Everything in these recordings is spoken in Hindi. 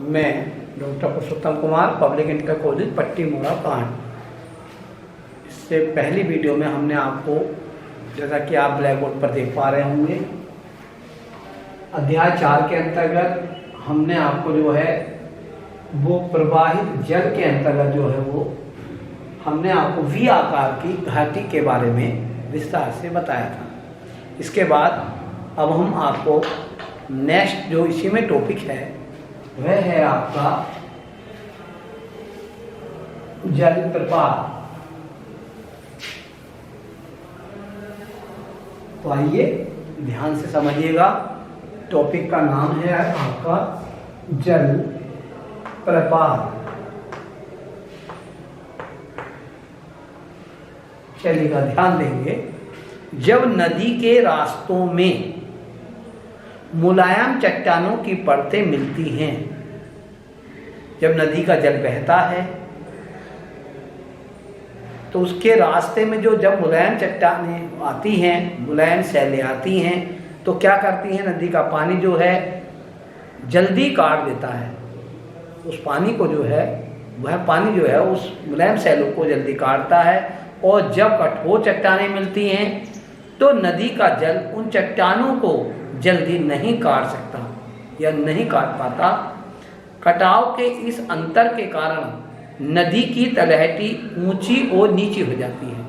मैं डॉक्टर पुरुषोत्तम कुमार, पब्लिक इंटर कॉलेज पट्टी मोड़ा कांड। इससे पहली वीडियो में हमने आपको, जैसा कि आप ब्लैक बोर्ड पर देख पा रहे होंगे, अध्याय 4 के अंतर्गत हमने आपको जो है वो प्रवाहित जल के अंतर्गत जो है वो हमने आपको वी आकार की घाटी के बारे में विस्तार से बताया था। इसके बाद अब हम आपको नेक्स्ट जो इसी में टॉपिक है वह है आपका जलप्रपात। तो आइए ध्यान से समझिएगा, टॉपिक का नाम है आपका जलप्रपात। चलिएगा, ध्यान देंगे। जब नदी के रास्तों में मुलायम चट्टानों की परतें मिलती हैं, जब नदी का जल बहता है तो उसके रास्ते में जब मुलायम चट्टानें आती हैं, मुलायम सैलें आती हैं, तो क्या करती हैं, नदी का पानी जो है जल्दी काट देता है। उस पानी को जो है वह पानी जो है उस मुलायम सैलों को जल्दी काटता है, और जब कठोर चट्टानें मिलती हैं तो नदी का जल उन चट्टानों को जल्दी नहीं काट सकता या नहीं काट पाता। कटाव के इस अंतर के कारण नदी की तलहटी ऊंची और नीची हो जाती है।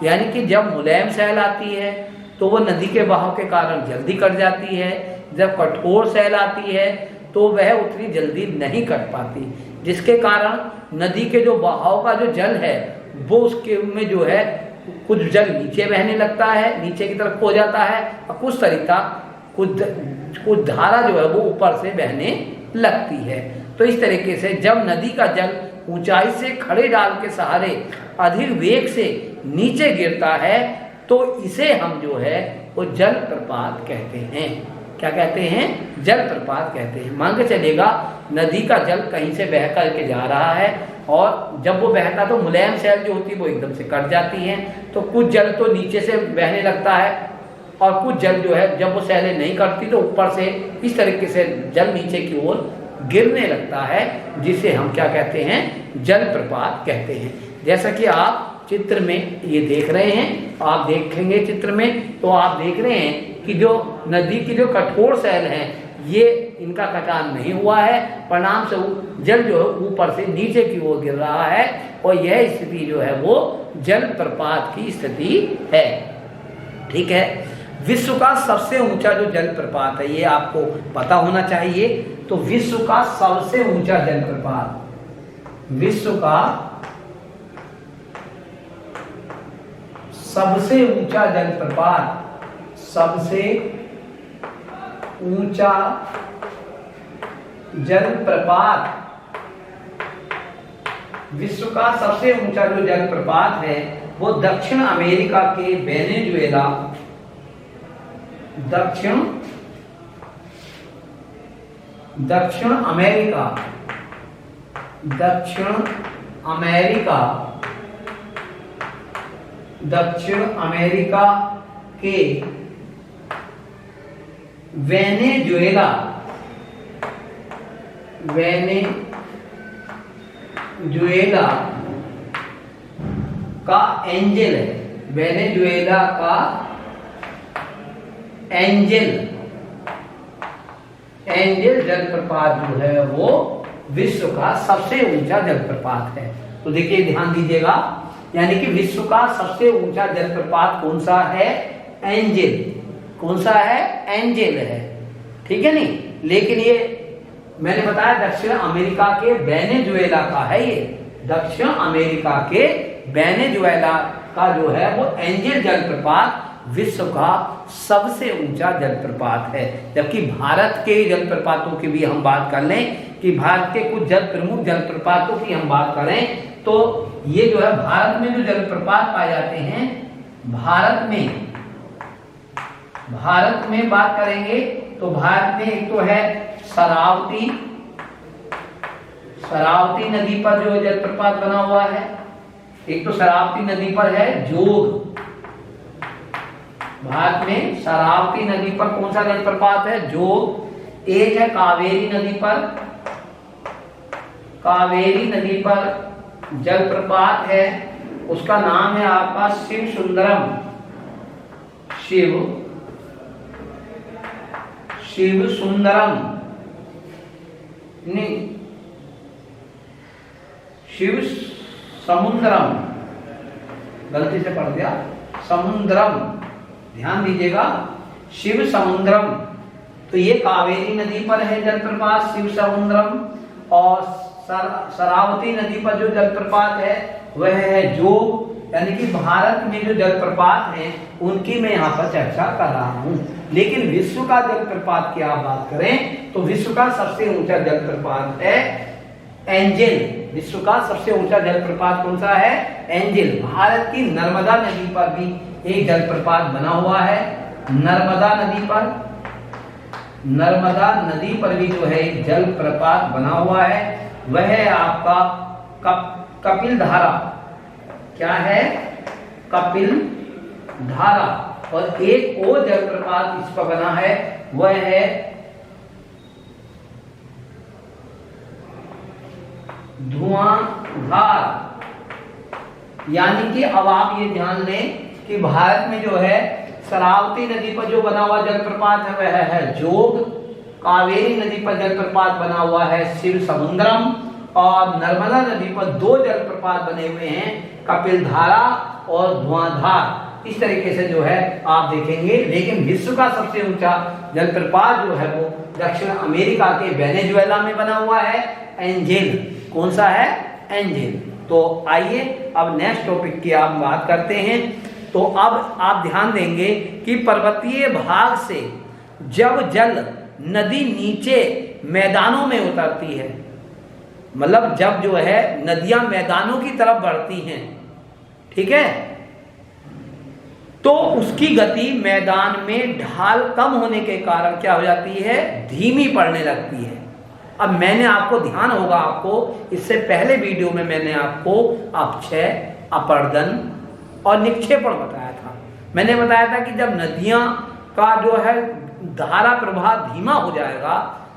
यानी कि जब मुलायम सैल आती है तो वो नदी के बहाव के कारण जल्दी कट जाती है, जब कठोर सैल आती है तो वह उतनी जल्दी नहीं कट पाती, जिसके कारण नदी के जो बहाव का जो जल है वो उसके में जो है कुछ जल नीचे बहने लगता है, नीचे की तरफ हो जाता है, और कुछ तरीका कुछ धारा जो है वो ऊपर से बहने लगती है। तो इस तरीके से जब नदी का जल ऊंचाई से खड़े डाल के सहारे अधिक वेग से नीचे गिरता है तो इसे हम जो है वो जलप्रपात कहते हैं। क्या कहते हैं? जलप्रपात कहते हैं। मान के चलेगा नदी का जल कहीं से बह करके जा रहा है, और जब वो बहता तो मुलायम सैल जो होती है वो एकदम से कट जाती है, तो कुछ जल तो नीचे से बहने लगता है, और कुछ जल जो है जब वो सैलें नहीं करती तो ऊपर से इस तरीके से जल नीचे की ओर गिरने लगता है, जिसे हम क्या कहते हैं? जलप्रपात कहते हैं। जैसा कि आप चित्र में ये देख रहे हैं, आप देखेंगे चित्र में तो आप देख रहे हैं कि जो नदी की जो कठोर सैल हैं ये इनका कटान नहीं हुआ है, परिणाम से जल जो है ऊपर से नीचे की ओर गिर रहा है, और यह स्थिति जो है वो जलप्रपात की स्थिति है। ठीक है। विश्व का सबसे ऊंचा जो जलप्रपात है ये आपको पता होना चाहिए। तो विश्व का सबसे ऊंचा जलप्रपात, विश्व का सबसे ऊंचा जलप्रपात, सबसे ऊंचा जलप्रपात, विश्व का सबसे ऊंचा जो जलप्रपात है वो दक्षिण अमेरिका के वेनेजुएला, दक्षिण अमेरिका, दक्षिण अमेरिका के वेनेजुएला का एंजल है। वेनेजुएला का एंजल जलप्रपात जो है वो विश्व का सबसे ऊंचा जलप्रपात है। तो देखिए, ध्यान दीजिएगा, यानी कि विश्व का सबसे ऊंचा जलप्रपात कौन सा है? एंजल। कौन सा है? एंजल है। ठीक है नहीं? लेकिन ये मैंने बताया दक्षिण अमेरिका के वेनेजुएला का है। ये दक्षिण अमेरिका के वेनेजुएला का जो है वो एंजल जलप्रपात विश्व का सबसे ऊंचा जलप्रपात है। जबकि भारत के जलप्रपातों की भी हम बात कर लें कि भारत के कुछ प्रमुख जलप्रपातों की हम बात करें तो ये जो है भारत में जो जलप्रपात पाए जाते हैं, भारत में बात करेंगे तो भारत में एक तो है शरावती नदी पर जो जलप्रपात बना हुआ है, एक तो शरावती नदी पर है जोग। भारत में शरावती नदी पर कौन सा जलप्रपात है? जोग। एक है कावेरी नदी पर, कावेरी नदी पर जलप्रपात है, उसका नाम है आपका शिव सुंदरम। शिव सुंदरम नहीं, शिव समुद्रम, गलती से पढ़ दिया, समुद्रम, ध्यान दीजिएगा, शिव समुद्रम। तो ये कावेरी नदी पर है जलप्रपात शिव समुद्रम, और शरावती नदी पर जो जलप्रपात है वह है जोग। यानी कि भारत में जो जलप्रपात हैं उनकी मैं यहाँ पर चर्चा कर रहा हूँ। लेकिन विश्व का जलप्रपात की आप बात करें तो विश्व का सबसे ऊंचा जलप्रपात है एंजेल। विश्व का सबसे ऊंचा जलप्रपात कौन सा है? एंजेल। भारत की नर्मदा नदी पर भी एक जलप्रपात बना हुआ है। नर्मदा नदी पर भी जो है एक जलप्रपात बना हुआ है, वह है आपका कपिल धारा। क्या है? कपिल धारा। और एक और जलप्रपात इस पर बना है, वह है धुआंधार। यानी कि अब आप ये ध्यान लें कि भारत में जो है शरावती नदी पर जो बना हुआ जलप्रपात है वह है जोग। कावेरी नदी पर जलप्रपात बना हुआ है शिव समुद्रम, और नर्मदा नदी पर दो जलप्रपात बने हुए हैं, कपिल धारा और धुआंधार। इस तरीके से जो है आप देखेंगे। लेकिन विश्व का सबसे ऊंचा जलप्रपात जो है वो दक्षिण अमेरिका के वेनेजुएला में बना हुआ है, एंजेल। कौन सा है? एंजेल। तो आइए अब नेक्स्ट टॉपिक की आप बात करते हैं। तो अब आप ध्यान देंगे कि पर्वतीय भाग से जब जल नदी नीचे मैदानों में उतरती है, मतलब जब जो है नदियां मैदानों की तरफ बढ़ती हैं, ठीक है, तो उसकी गति मैदान में ढाल कम होने के कारण क्या हो जाती है? धीमी पड़ने लगती है। अब मैंने आपको ध्यान होगा, आपको इससे पहले वीडियो में मैंने आपको अपक्षय, अपरदन और निक्षेपण बताया था। मैंने बताया था कि जब नदियां का जो है धारा प्रवाह धीमा हो जाएगा,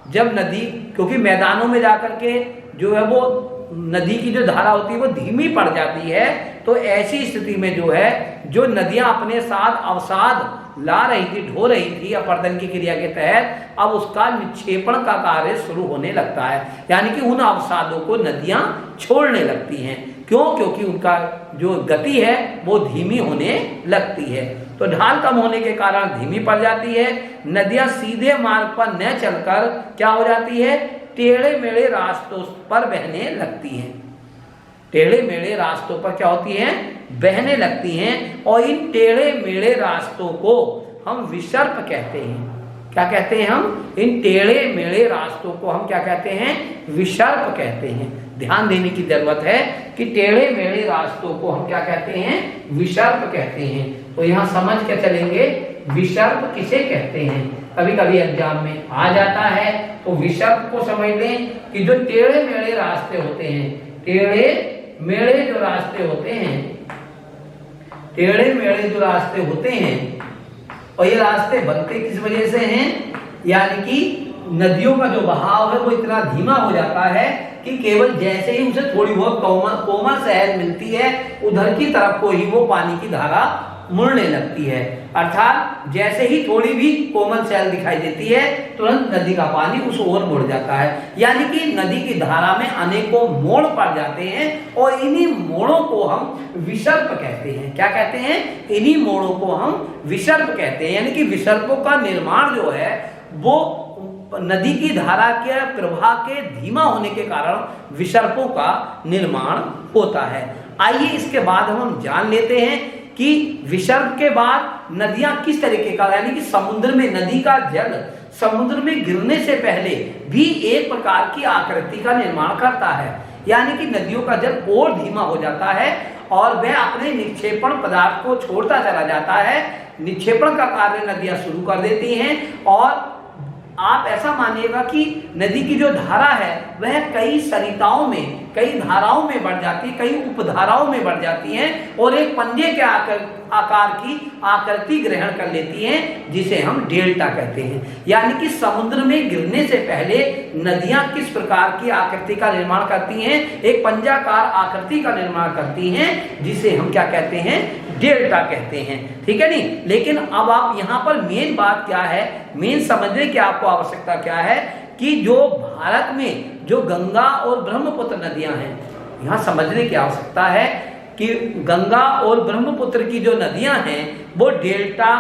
जब नदी, क्योंकि मैदानों में जाकर के जो है वो नदी की जो धारा होती है वो धीमी पड़ जाती है, तो ऐसी स्थिति में जो है जो नदियां अपने साथ अवसाद ला रही थी, ढो रही थी अपरदन की क्रिया के तहत, अब उसका निक्षेपण का कार्य शुरू होने लगता है। यानी कि उन अवसादों को नदियां छोड़ने लगती हैं। क्यों? क्योंकि उनका जो गति है वो धीमी होने लगती है। तो ढाल कम होने के कारण धीमी पड़ जाती है। नदियां सीधे मार्ग पर न चलकर क्या हो जाती है? टेढ़े मेढ़े रास्तों पर बहने लगती हैं। टेढ़े मेढ़े रास्तों पर क्या होती हैं? बहने लगती हैं। और इन टेढ़े मेढ़े रास्तों को हम विसर्प कहते हैं। क्या कहते हैं हम? इन टेढ़े मेढ़े रास्तों को हम क्या कहते हैं? विसर्प कहते हैं। ध्यान देने की जरूरत है कि टेढ़े मेढ़े रास्तों को हम क्या कहते हैं? विसर्प कहते हैं। तो यहाँ समझ के चलेंगे विसर्प किसे कहते हैं। कभी कभी एग्जाम में आ जाता है, तो विसर्प को समझ लें कि जो टेढ़े मेढ़े रास्ते होते हैं, टेढ़े मेढ़े जो रास्ते होते हैं, टेढ़े मेढ़े जो रास्ते होते हैं, और ये रास्ते बनते किस वजह से हैं? यानी कि नदियों का जो बहाव है वो इतना धीमा हो जाता है कि केवल जैसे ही उसे थोड़ी बहुत कोमल सहज मिलती है, उधर की तरफ को ही वो पानी की धारा मुड़ने लगती है। अर्थात जैसे ही थोड़ी भी कोमल सहज दिखाई देती है, तुरंत नदी का पानी उस ओर मुड़ जाता है। यानी कि नदी की धारा में अनेकों मोड़ पड़ जाते हैं, और इन्हीं मोड़ों को हम विसर्प कहते हैं। क्या कहते हैं? इन्हीं मोड़ों को हम विसर्प कहते हैं। यानी कि विसर्पों का निर्माण जो है वो नदी की धारा के प्रवाह के धीमा होने के कारण विसर्पों का निर्माण होता है। आइए इसके बाद हम जान लेते हैं कि विसर्प के बाद नदियां किस तरीके का, यानी कि समुद्र में नदी का जल समुद्र में गिरने से पहले भी एक प्रकार की आकृति का निर्माण करता है। यानी कि नदियों का जल और धीमा हो जाता है और वह अपने निक्षेपण पदार्थ को छोड़ता चला जाता है। निक्षेपण का कार्य नदियां शुरू कर देती हैं, और आप ऐसा मानिएगा कि नदी की जो धारा है वह कई सरिताओं में कई धाराओं में बढ़ जाती है, कई उपधाराओं में बढ़ जाती हैं और एक पंजे के आकार की आकृति ग्रहण कर लेती हैं, जिसे हम डेल्टा कहते हैं। यानी कि समुद्र में गिरने से पहले नदियां किस प्रकार की आकृति का निर्माण करती हैं, एक पंजाकार आकृति का निर्माण करती हैं, जिसे हम क्या कहते हैं, डेल्टा कहते हैं। ठीक है नहीं। लेकिन अब आप यहाँ पर मेन बात क्या है, मेन समझने की आपको आवश्यकता क्या है कि जो भारत में जो गंगा और ब्रह्मपुत्र नदियां हैं, यहाँ समझने की आवश्यकता है कि गंगा और ब्रह्मपुत्र की जो नदियां हैं वो डेल्टा,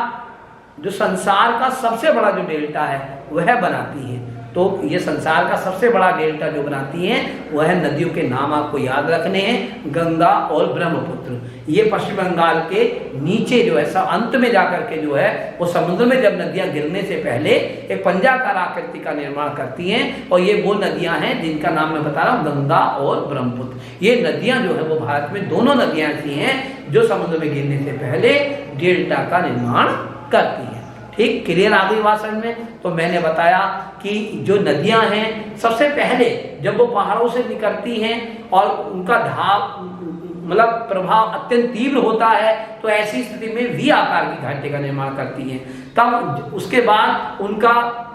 जो संसार का सबसे बड़ा जो डेल्टा है वह बनाती है। तो ये संसार का सबसे बड़ा डेल्टा जो बनाती हैं वह नदियों के नाम आपको याद रखने हैं, गंगा और ब्रह्मपुत्र। ये पश्चिम बंगाल के नीचे जो है अंत में जाकर के जो है वो समुद्र में जब नदियां गिरने से पहले एक पंजाकार आकृति का निर्माण करती हैं, और ये वो नदियां हैं जिनका नाम मैं बता रहा हूँ, गंगा और ब्रह्मपुत्र। ये नदियां जो है वो भारत में दोनों नदियां ऐसी हैं जो समुद्र में गिरने से पहले डेल्टा का निर्माण करती है। ठीक, क्लियर आ गई बात समझ में। तो मैंने बताया कि जो नदियां हैं सबसे पहले जब वो पहाड़ों से निकलती हैं और उनका मतलब प्रभाव अत्यंत तीव्र होता है, तो ऐसी स्थिति में वी आकार की घाटी का निर्माण करती हैं। तब उसके बाद उनका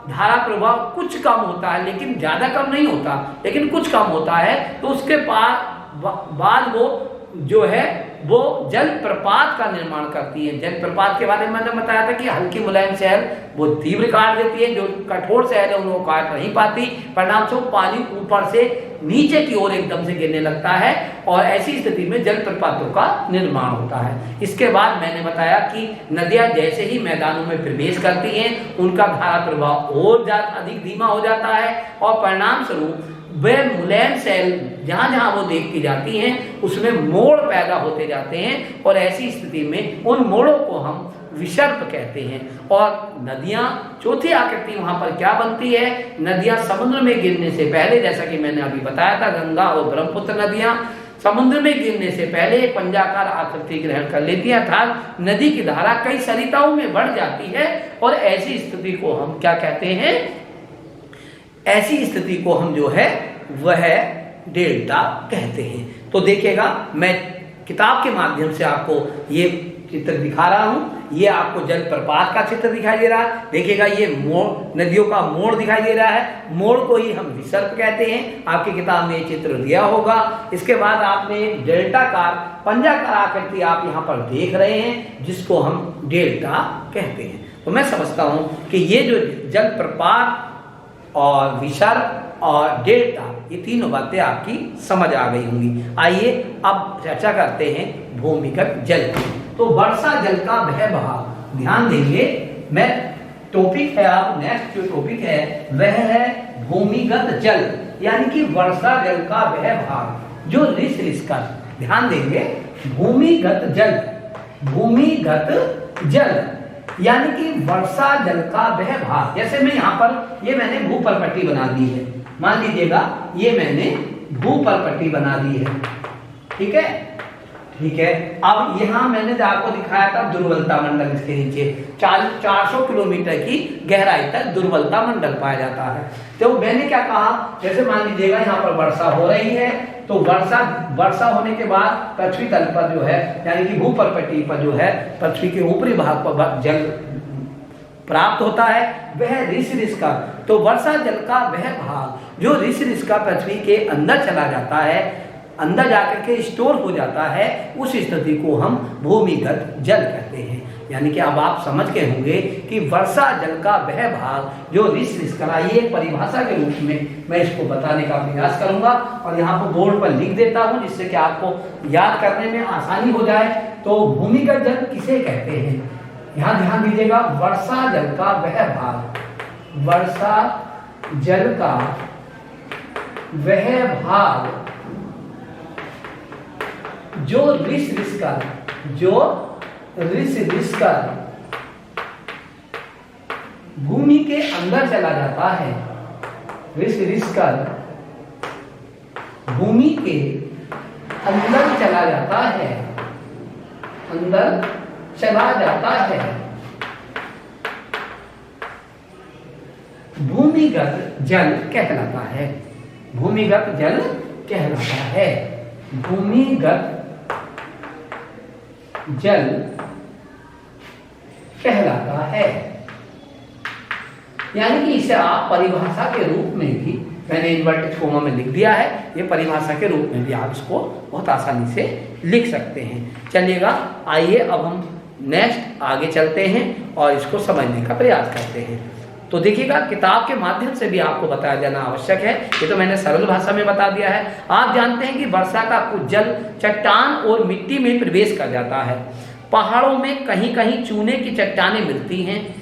धारा प्रभाव कुछ कम होता है, लेकिन ज्यादा कम नहीं होता, लेकिन कुछ कम होता है। तो उसके बाद वो जो है वो जल प्रपात का निर्माण करती है। जल प्रपात के बारे में मैंने बताया था कि हल्की मुलायम शहर वो तीव्र काट देती है, जो कठोर शहर है उनको काट नहीं पाती, परिणाम स्वरूप पानी ऊपर से नीचे की ओर एकदम से गिरने लगता है और ऐसी स्थिति में जल प्रपातों का निर्माण होता है। इसके बाद मैंने बताया कि नदियां जैसे ही मैदानों में प्रवेश करती हैं उनका धारा प्रभाव और अधिक धीमा हो जाता है और परिणाम स्वरूप वे मुलायम सेल जहां जहां वो देखती जाती हैं उसमें मोड़ पैदा होते जाते हैं, और ऐसी स्थिति में उन मोड़ों को हम विसर्प कहते हैं। और नदियां, चौथी आकृति वहां पर क्या बनती है, नदियां समुद्र में गिरने से पहले, जैसा कि मैंने अभी बताया था, गंगा और ब्रह्मपुत्र नदियां समुद्र में गिरने से पहले पंजाकार आकृति ग्रहण कर लेती है, अर्थात नदी की धारा कई सरिताओं में बढ़ जाती है, और ऐसी स्थिति को हम क्या कहते हैं, ऐसी स्थिति को हम जो है वह डेल्टा कहते हैं। तो देखिएगा, मैं किताब के माध्यम से आपको ये चित्र दिखा रहा हूं, ये आपको जल प्रपात का चित्र दिखाई दे रहा है। देखिएगा, ये मोड़, नदियों का मोड़ दिखाई दे रहा है, मोड़ को ही हम विसर्प कहते हैं। आपकी किताब में ये चित्र दिया होगा। इसके बाद आपने डेल्टाकार पंजाकार आकृति आप यहाँ पर देख रहे हैं, जिसको हम डेल्टा कहते हैं। तो मैं समझता हूं कि ये जो जल प्रपात और विसर्प और डेल्टा, ये तीनों बातें आपकी समझ आ गई होंगी। आइए अब चर्चा करते हैं भूमिगत जल की। तो वर्षा जल का बह बहाव, ध्यान देंगे, मैं टॉपिक है, आप नेक्स्ट जो टॉपिक है वह है भूमिगत जल, यानी कि वर्षा जल का बह बहाव जो रिस रिस कर, ध्यान देंगे, भूमिगत जल, भूमिगत जल यानी कि वर्षा जल का बह बहाव। जैसे मैं यहाँ पर, ये मैंने भूपर पट्टी बना दी है, मान लीजिएगा ये मैंने भूपर पट्टी बना दी है, ठीक है, ठीक है। अब यहाँ मैंने आपको दिखाया था दुर्बलता मंडल, इसके नीचे 400 किलोमीटर की गहराई तक दुर्बलता मंडल पाया जाता है। तो मैंने क्या कहा, जैसे मान लीजिएगा यहाँ पर वर्षा हो रही है, तो वर्षा होने के बाद पृथ्वी तल पर जो है, यानी कि भूपर पट्टी पर जो है, पृथ्वी के ऊपरी भाग पर जल प्राप्त होता है, वह रिस रिस का, तो वर्षा जल का वह भाग जो रिस रिस का पृथ्वी के अंदर चला जाता है, अंदर जाकर के स्टोर हो जाता है, उस स्थिति को हम भूमिगत जल कहते हैं। यानी कि अब आप समझ के होंगे कि वर्षा जल का वह भाग जो रिस रिस का, ये परिभाषा के रूप में मैं इसको बताने का प्रयास करूंगा और यहाँ पर बोर्ड पर लिख देता हूँ, जिससे कि आपको याद करने में आसानी हो जाए। तो भूमिगत जल किसे कहते हैं, यहाँ ध्यान दीजिएगा, वर्षा जल का वह भाग, वर्षा जल का वह भाग जो रिस रिस कर, जो रिस रिस कर भूमि के अंदर चला जाता है, रिस रिस कर भूमि के अंदर चला जाता है, अंदर चला जाता है, भूमिगत जल कहलाता है, भूमिगत जल कहलाता है। भूमिगत जल कहलाता है। यानी कि इसे आप परिभाषा के रूप में भी, मैंने इन्वर्टेड कोमा में लिख दिया है, ये परिभाषा के रूप में भी आप इसको बहुत आसानी से लिख सकते हैं। चलिएगा, आइए अब हम नेक्स्ट आगे चलते हैं और इसको समझने का प्रयास करते हैं। तो देखिएगा, किताब के माध्यम से भी आपको बताया जाना आवश्यक है। ये तो मैंने सरल भाषा में बता दिया है। आप जानते हैं कि वर्षा का कुछ जल चट्टान और मिट्टी में प्रवेश कर जाता है। पहाड़ों में कहीं कहीं चूने की चट्टानें मिलती हैं,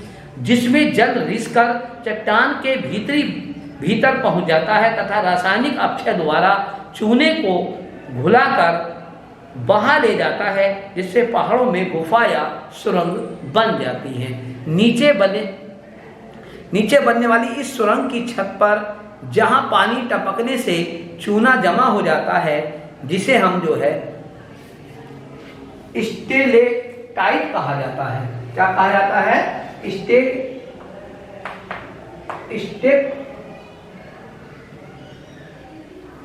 जिसमें जल रिसकर चट्टान के भीतर पहुंच जाता है तथा रासायनिक अपक्षय द्वारा चूने को घुलाकर बहा ले जाता है, जिससे पहाड़ों में गुफा या सुरंग बन जाती है। नीचे बनने वाली इस सुरंग की छत पर जहां पानी टपकने से चूना जमा हो जाता है, जिसे हम जो है स्टेलेक्टाइट कहा जाता है। क्या कहा जाता है?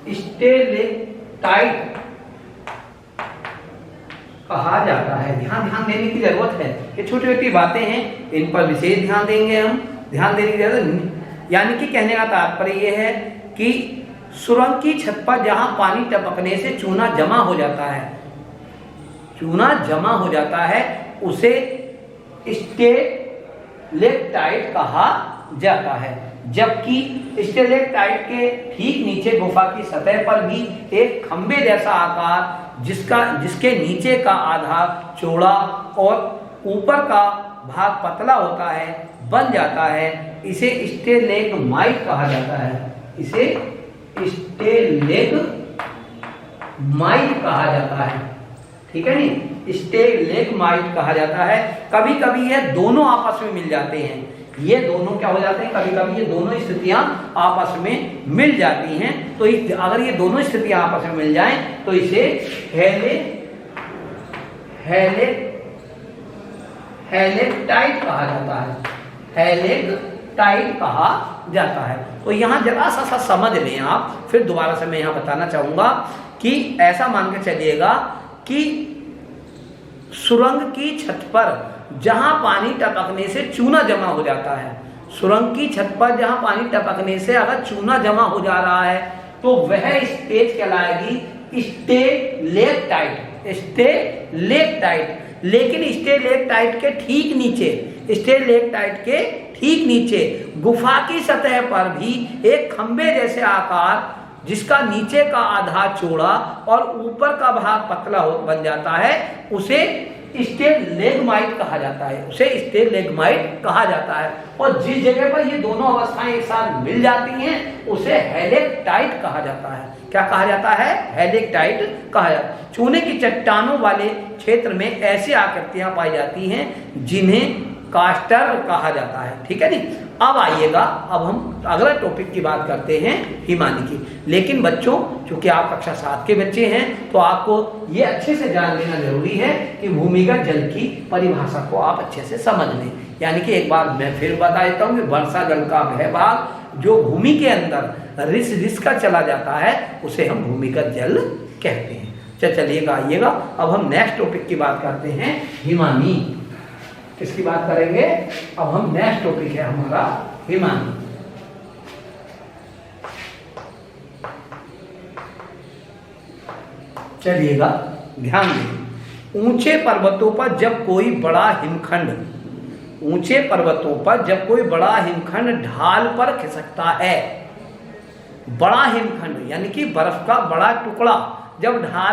स्टेलेक्टाइट कहा जाता है। ध्यान देने की जरूरत है। ये छोटी छोटी बातें हैं, इन पर विशेष ध्यान देंगे हम। ध्यान देने की जरूरत, यानी कि कहने का तात्पर्य यह है कि सुरंग की छत पर जहां पानी टपकने से चूना जमा हो जाता है, उसे स्टेलेक्टाइट कहा जाता है। जबकि स्टेलेक्टाइट के ठीक नीचे गुफा की सतह पर भी एक खंबे जैसा आकार, जिसके नीचे का आधा चौड़ा और ऊपर का भाग पतला होता है, बन जाता है। इसे स्टेलेगमाइट कहा जाता है। इसे स्टेलेगमाइट कहा जाता है। ठीक है नी, स्टेलेगमाइट कहा जाता है। कभी कभी ये दोनों आपस में मिल जाते हैं। ये दोनों क्या हो जाते हैं? कभी कभी ये दोनों स्थितियां आपस में मिल जाती हैं। तो अगर ये दोनों स्थितियां आपस में मिल जाएं तो इसे हेलेक्टाइट कहा जाता है। हेलेक्टाइट कहा जाता है। तो यहाँ जरा सा समझ लें आप, फिर दोबारा से मैं यहाँ बताना चाहूंगा कि ऐसा मान के चलिएगा कि सुरंग की छत पर जहां पानी टपकने से चूना जमा हो जाता है, सुरंग की छत पर जहां पानी टपकने से अगर चूना जमा हो जा रहा है तो वह स्टेज कहलाएगी स्टेलेक्टाइट। लेकिन स्टेलेक्टाइट के ठीक नीचे गुफा की सतह पर भी एक खंबे जैसे आकार, जिसका नीचे का आधा चौड़ा और ऊपर का भाग पतला बन जाता है, उसे स्टेलेगमाइट कहा जाता है। और जिस जगह पर ये दोनों अवस्थाएं एक साथ मिल जाती हैं उसे हेलेक्टाइट कहा जाता है। क्या कहा जाता है? हेलेक्टाइट कहा जाता है। चूने की चट्टानों वाले क्षेत्र में ऐसी आकृतियां पाई जाती हैं जिन्हें कास्टर कहा जाता है। ठीक है नी। अब आइएगा, अब हम अगला टॉपिक की बात करते हैं, हिमानी की। लेकिन बच्चों, चूंकि आप कक्षा 7 के बच्चे हैं तो आपको ये अच्छे से जान लेना जरूरी है कि भूमिगत जल की परिभाषा को आप अच्छे से समझ लें। यानी कि एक बार मैं फिर बता देता हूँ कि वर्षा जल का वह भाग जो भूमि के अंदर रिस कर चला जाता है उसे हम भूमिगत जल कहते हैं। चलिएगा, आइएगा, अब हम नेक्स्ट टॉपिक की बात करते हैं, हिमानी। किसकी बात करेंगे? अब हम नेक्स्ट टॉपिक है हमारा हिमानी। चलिएगा, ध्यान दें। ऊंचे पर्वतों पर जब कोई बड़ा हिमखंड ढाल पर खिसकता है, बड़ा हिमखंड यानी कि बर्फ का बड़ा टुकड़ा जब ढाल